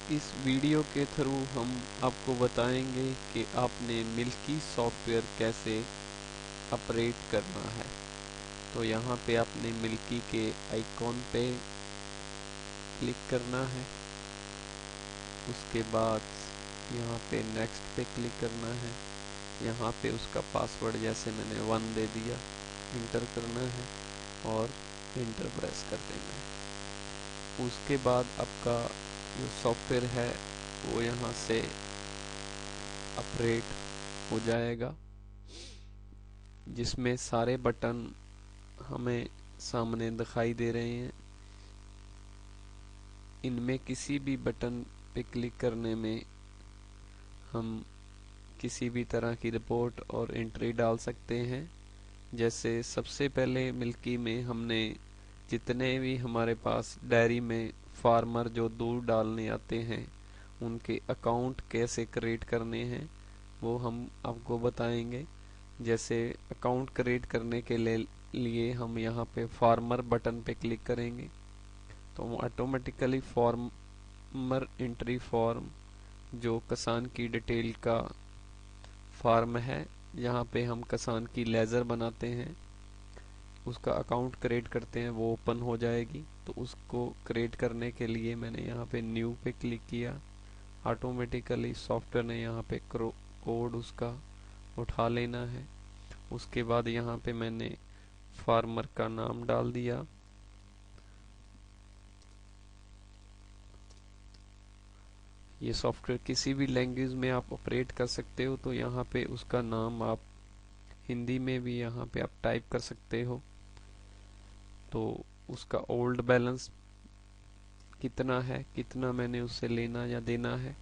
इस वीडियो के थ्रू हम आपको बताएंगे कि आपने मिल्की सॉफ्टवेयर कैसे ऑपरेट करना है। तो यहाँ पे आपने मिल्की के आइकॉन पे क्लिक करना है। उसके बाद यहाँ पे नेक्स्ट पे क्लिक करना है। यहाँ पे उसका पासवर्ड जैसे मैंने 1 दे दिया, इंटर करना है और इंटर प्रेस कर देना है। उसके बाद आपका जो सॉफ्टवेयर है वो यहाँ से ऑपरेट हो जाएगा, जिसमें सारे बटन हमें सामने दिखाई दे रहे हैं। इनमें किसी भी बटन पे क्लिक करने में हम किसी भी तरह की रिपोर्ट और एंट्री डाल सकते हैं। जैसे सबसे पहले मिल्की में हमने जितने भी हमारे पास डेयरी में फार्मर जो दूध डालने आते हैं उनके अकाउंट कैसे क्रिएट करने हैं वो हम आपको बताएंगे। जैसे अकाउंट क्रिएट करने के लिए हम यहाँ पे फार्मर बटन पे क्लिक करेंगे तो ऑटोमेटिकली फार्मर एंट्री फॉर्म जो किसान की डिटेल का फॉर्म है, यहाँ पे हम किसान की लेजर बनाते हैं, उसका अकाउंट क्रिएट करते हैं, वो ओपन हो जाएगी। तो उसको क्रिएट करने के लिए मैंने यहाँ पे न्यू पे क्लिक किया। ऑटोमेटिकली सॉफ्टवेयर ने यहाँ पे कोड उसका उठा लेना है। उसके बाद यहाँ पे मैंने फार्मर का नाम डाल दिया। ये सॉफ्टवेयर किसी भी लैंग्वेज में आप ऑपरेट कर सकते हो, तो यहाँ पे उसका नाम आप हिंदी में भी यहाँ पे आप टाइप कर सकते हो। तो उसका ओल्ड बैलेंस कितना है, कितना मैंने उससे लेना या देना है,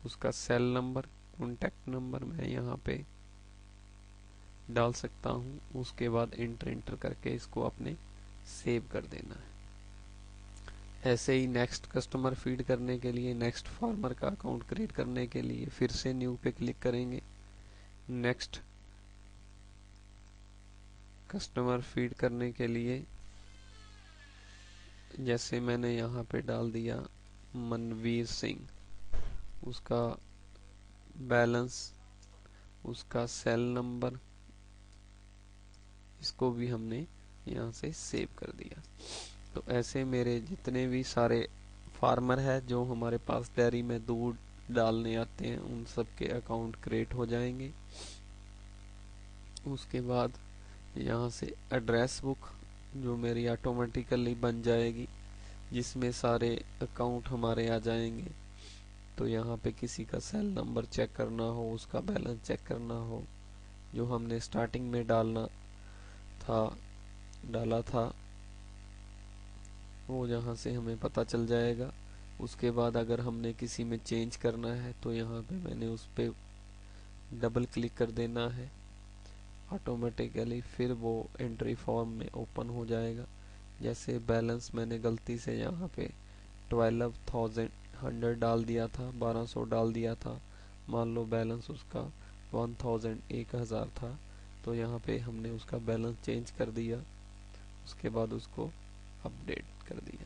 उसका सेल नंबर, कॉन्टैक्ट नंबर मैं यहाँ पे डाल सकता हूँ। उसके बाद इंटर करके इसको अपने सेव कर देना है। ऐसे ही नेक्स्ट कस्टमर फीड करने के लिए, नेक्स्ट फार्मर का अकाउंट क्रिएट करने के लिए फिर से न्यू पे क्लिक करेंगे। नेक्स्ट कस्टमर फीड करने के लिए जैसे मैंने यहाँ पे डाल दिया मनवीर सिंह, उसका बैलेंस, उसका सेल नंबर, इसको भी हमने यहाँ से सेव कर दिया। तो ऐसे मेरे जितने भी सारे फार्मर है जो हमारे पास डेयरी में दूध डालने आते हैं उन सब के अकाउंट क्रिएट हो जाएंगे। उसके बाद यहाँ से एड्रेस बुक जो मेरी ऑटोमेटिकली बन जाएगी, जिसमें सारे अकाउंट हमारे आ जाएंगे। तो यहाँ पे किसी का सेल नंबर चेक करना हो, उसका बैलेंस चेक करना हो, जो हमने स्टार्टिंग में डाला था वो यहाँ से हमें पता चल जाएगा। उसके बाद अगर हमने किसी में चेंज करना है तो यहाँ पे मैंने उस पर डबल क्लिक कर देना है, ऑटोमेटिकली फिर वो एंट्री फॉर्म में ओपन हो जाएगा। जैसे बैलेंस मैंने गलती से यहाँ पे 12,100 डाल दिया था, 1200 डाल दिया था, मान लो बैलेंस उसका 1000 था, तो यहाँ पे हमने उसका बैलेंस चेंज कर दिया। उसके बाद उसको अपडेट कर दिया।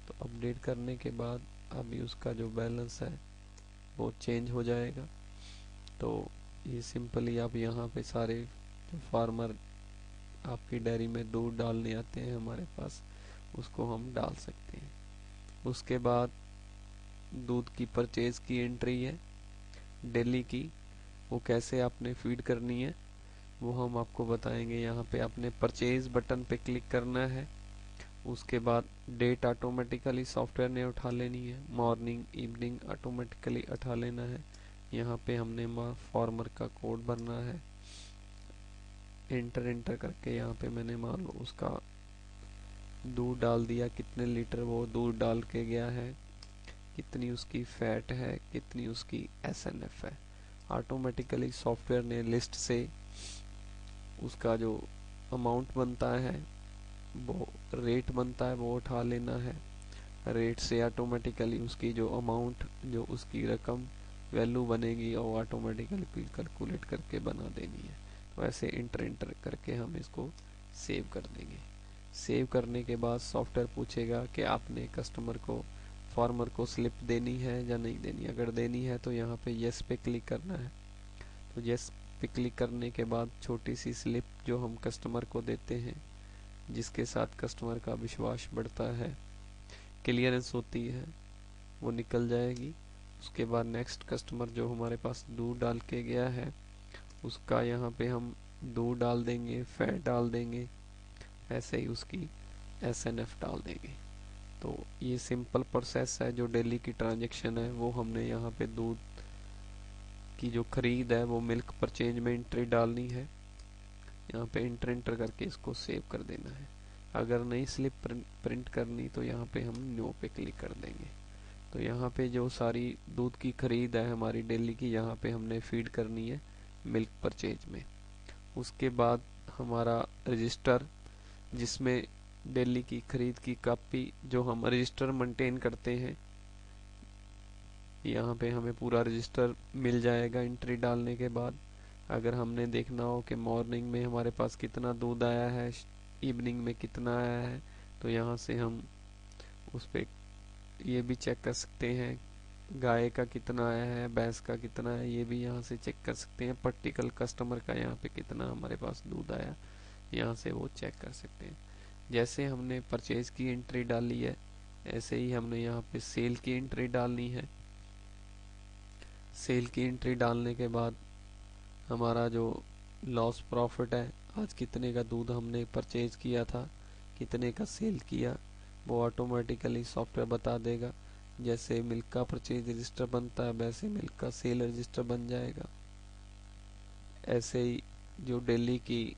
तो अपडेट करने के बाद अभी उसका जो बैलेंस है वो चेंज हो जाएगा। तो ये सिंपली आप यहाँ पे सारे जो फार्मर आपकी डेयरी में दूध डालने आते हैं हमारे पास, उसको हम डाल सकते हैं। उसके बाद दूध की परचेज की एंट्री है डेली की, वो कैसे आपने फीड करनी है वो हम आपको बताएंगे। यहाँ पे आपने परचेज बटन पे क्लिक करना है। उसके बाद डेट ऑटोमेटिकली सॉफ्टवेयर ने उठा लेनी है, मॉर्निंग इवनिंग ऑटोमेटिकली उठा लेना है। यहाँ पे हमने फार्मर का कोड भरना है, इंटर करके यहाँ पे मैंने मान लो उसका दूध डाल दिया, कितने लीटर वो दूध डाल के गया है, कितनी उसकी फैट है, कितनी उसकी SNF है। ऑटोमेटिकली सॉफ्टवेयर ने लिस्ट से उसका जो अमाउंट बनता है, वो रेट बनता है, वो उठा लेना है। रेट से ऑटोमेटिकली उसकी जो अमाउंट, जो उसकी रकम वैल्यू बनेगी और ऑटोमेटिकली कैलकुलेट करके बना देनी है। तो ऐसे इंटर करके हम इसको सेव कर देंगे। सेव करने के बाद सॉफ्टवेयर पूछेगा कि आपने कस्टमर को फार्मर को स्लिप देनी है या नहीं देनी। अगर देनी है तो यहाँ पे यस पे क्लिक करना है। तो यस पे क्लिक करने के बाद छोटी सी स्लिप जो हम कस्टमर को देते हैं, जिसके साथ कस्टमर का विश्वास बढ़ता है, क्लियरेंस होती है, वो निकल जाएगी। उसके बाद नेक्स्ट कस्टमर जो हमारे पास दूध डाल के गया है, उसका यहाँ पे हम दूध डाल देंगे, फैट डाल देंगे, ऐसे ही उसकी SNF डाल देंगे। तो ये सिंपल प्रोसेस है। जो डेली की ट्रांजैक्शन है वो हमने यहाँ पे दूध की जो खरीद है वो मिल्क परचेज में एंट्री डालनी है। यहाँ पे एंटर करके इसको सेव कर देना है। अगर नई स्लिप प्रिंट करनी तो यहाँ पे हम न्यू पे क्लिक कर देंगे। तो यहाँ पे जो सारी दूध की खरीद है हमारी डेली की, यहाँ पे हमने फीड करनी है मिल्क परचेज में। उसके बाद हमारा रजिस्टर, जिसमें डेली की खरीद की कॉपी जो हम रजिस्टर मेंटेन करते हैं, यहाँ पे हमें पूरा रजिस्टर मिल जाएगा एंट्री डालने के बाद। अगर हमने देखना हो कि मॉर्निंग में हमारे पास कितना दूध आया है, इवनिंग में कितना आया है, तो यहाँ से हम उस पर ये भी चेक कर सकते हैं गाय का कितना आया है, भैंस का कितना है, ये भी यहाँ से चेक कर सकते हैं। पर्टिकुलर कस्टमर का यहाँ पे कितना हमारे पास दूध आया, यहाँ से वो चेक कर सकते हैं। जैसे हमने परचेज की एंट्री डाली है, ऐसे ही हमने यहाँ पे सेल की एंट्री डालनी है। सेल की एंट्री डालने के बाद हमारा जो लॉस प्रॉफिट है, आज कितने का दूध हमने परचेज किया था, कितने का सेल किया, वो ऑटोमेटिकली सॉफ्टवेयर बता देगा। जैसे मिल्क का परचेज रजिस्टर बनता है, वैसे मिल्क का सेल रजिस्टर बन जाएगा। ऐसे ही जो डेली की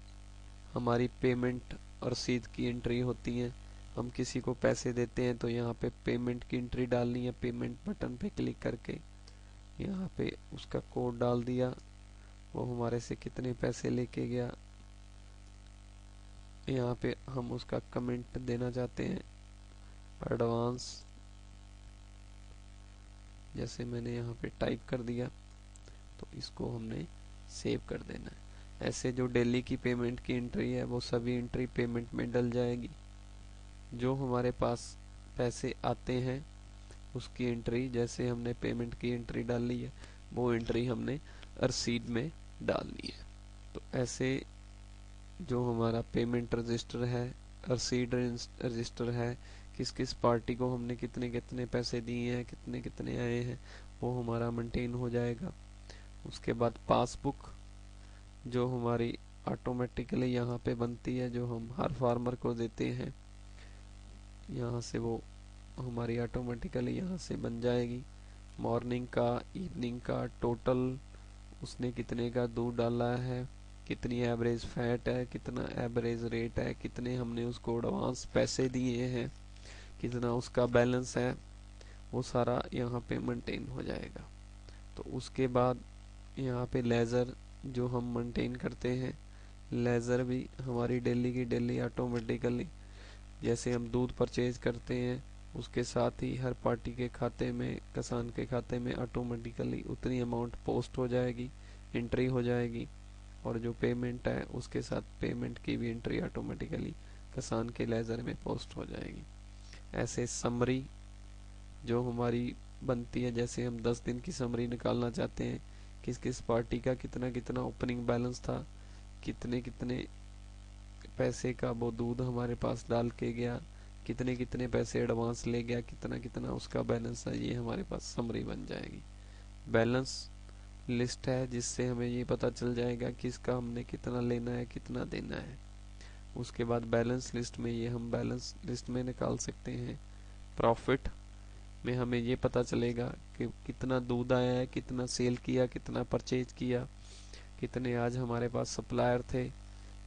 हमारी पेमेंट और रसीद की एंट्री होती है, हम किसी को पैसे देते हैं तो यहाँ पे पेमेंट की एंट्री डालनी है। पेमेंट बटन पे क्लिक करके यहाँ पे उसका कोड डाल दिया, वो हमारे से कितने पैसे लेके गया। यहाँ पे हम उसका कमेंट देना चाहते हैं, एडवांस, जैसे मैंने यहाँ पे टाइप कर दिया, तो इसको हमने सेव कर देना है। ऐसे जो डेली की पेमेंट की एंट्री है वो सभी एंट्री पेमेंट में डल जाएगी। जो हमारे पास पैसे आते हैं उसकी एंट्री, जैसे हमने पेमेंट की एंट्री डाली है, वो एंट्री हमने रसीद में डालनी है। तो ऐसे जो हमारा पेमेंट रजिस्टर है, रसीद रजिस्टर है, किस किस पार्टी को हमने कितने कितने पैसे दिए हैं, कितने कितने आए हैं, वो हमारा मेंटेन हो जाएगा। उसके बाद पासबुक जो हमारी ऑटोमेटिकली यहाँ पे बनती है, जो हम हर फार्मर को देते हैं, यहाँ से वो हमारी ऑटोमेटिकली यहाँ से बन जाएगी। मॉर्निंग का, इवनिंग का टोटल, उसने कितने का दूध डाला है, कितनी एवरेज फैट है, कितना एवरेज रेट है, कितने हमने उसको एडवांस पैसे दिए हैं, कितना उसका बैलेंस है, वो सारा यहाँ पे मेंटेन हो जाएगा। तो उसके बाद यहाँ पे लेज़र जो हम मेंटेन करते हैं, लेज़र भी हमारी डेली की डेली ऑटोमेटिकली, जैसे हम दूध परचेज करते हैं उसके साथ ही हर पार्टी के खाते में, किसान के खाते में ऑटोमेटिकली उतनी अमाउंट पोस्ट हो जाएगी, एंट्री हो जाएगी। और जो पेमेंट है उसके साथ पेमेंट की भी एंट्री ऑटोमेटिकली किसान के लेज़र में पोस्ट हो जाएगी। ऐसे समरी जो हमारी बनती है, जैसे हम 10 दिन की समरी निकालना चाहते हैं, किस किस पार्टी का कितना कितना ओपनिंग बैलेंस था, कितने कितने पैसे का वो दूध हमारे पास डाल के गया, कितने कितने पैसे एडवांस ले गया, कितना कितना उसका बैलेंस है, ये हमारे पास समरी बन जाएगी। बैलेंस लिस्ट है जिससे हमें ये पता चल जाएगा कि इसका हमने कितना लेना है, कितना देना है। उसके बाद बैलेंस लिस्ट में ये हम बैलेंस लिस्ट में निकाल सकते हैं। प्रॉफिट में हमें ये पता चलेगा कि कितना दूध आया है, कितना सेल किया, कितना परचेज किया, कितने आज हमारे पास सप्लायर थे,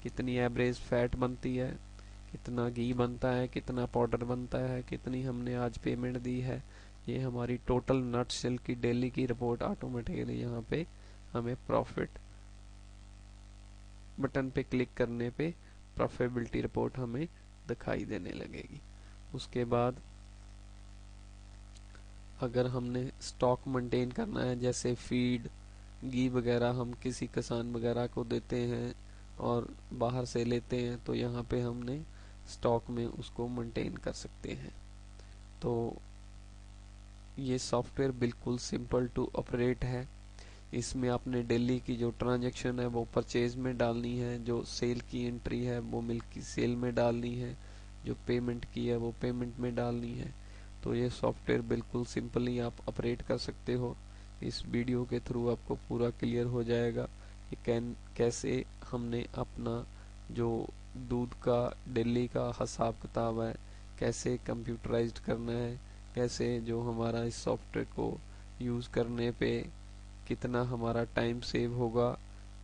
कितनी एवरेज फैट बनती है, कितना घी बनता है, कितना पाउडर बनता है, कितनी हमने आज पेमेंट दी है। ये हमारी टोटल नट सेल की डेली की रिपोर्ट ऑटोमेटिकली यहाँ पे हमें प्रॉफिट बटन पे क्लिक करने पे प्रॉफिटेबिलिटी रिपोर्ट हमें दिखाई देने लगेगी। उसके बाद अगर हमने स्टॉक मेंटेन करना है, जैसे फीड, घी वगैरह हम किसी किसान वगैरह को देते हैं और बाहर से लेते हैं, तो यहाँ पे हमने स्टॉक में उसको मेंटेन कर सकते हैं। तो ये सॉफ्टवेयर बिल्कुल सिंपल टू ऑपरेट है। इसमें आपने डेली की जो ट्रांजैक्शन है वो परचेज में डालनी है, जो सेल की एंट्री है वो मिल्क की सेल में डालनी है, जो पेमेंट की है वो पेमेंट में डालनी है। तो ये सॉफ्टवेयर बिल्कुल सिंपली आप ऑपरेट कर सकते हो। इस वीडियो के थ्रू आपको पूरा क्लियर हो जाएगा कि कैसे हमने अपना जो दूध का डेली का हिसाब किताब है कैसे कंप्यूटराइज्ड करना है, कैसे जो हमारा इस सॉफ्टवेयर को यूज़ करने पे कितना हमारा टाइम सेव होगा,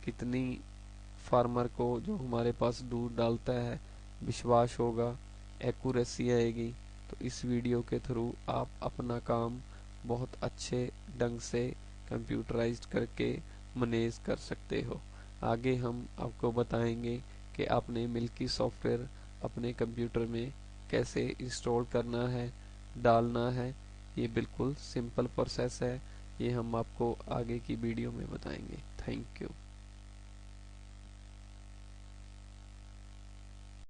कितनी फार्मर को जो हमारे पास दूध डालता है विश्वास होगा, एक्यूरेसी आएगी। तो इस वीडियो के थ्रू आप अपना काम बहुत अच्छे ढंग से कंप्यूटराइज्ड करके मैनेज कर सकते हो। आगे हम आपको बताएंगे कि आपने मिल्की सॉफ्टवेयर अपने कंप्यूटर में कैसे इंस्टॉल करना है, डालना है। ये बिल्कुल सिंपल प्रोसेस है। ये हम आपको आगे की वीडियो में बताएंगे। Thank you.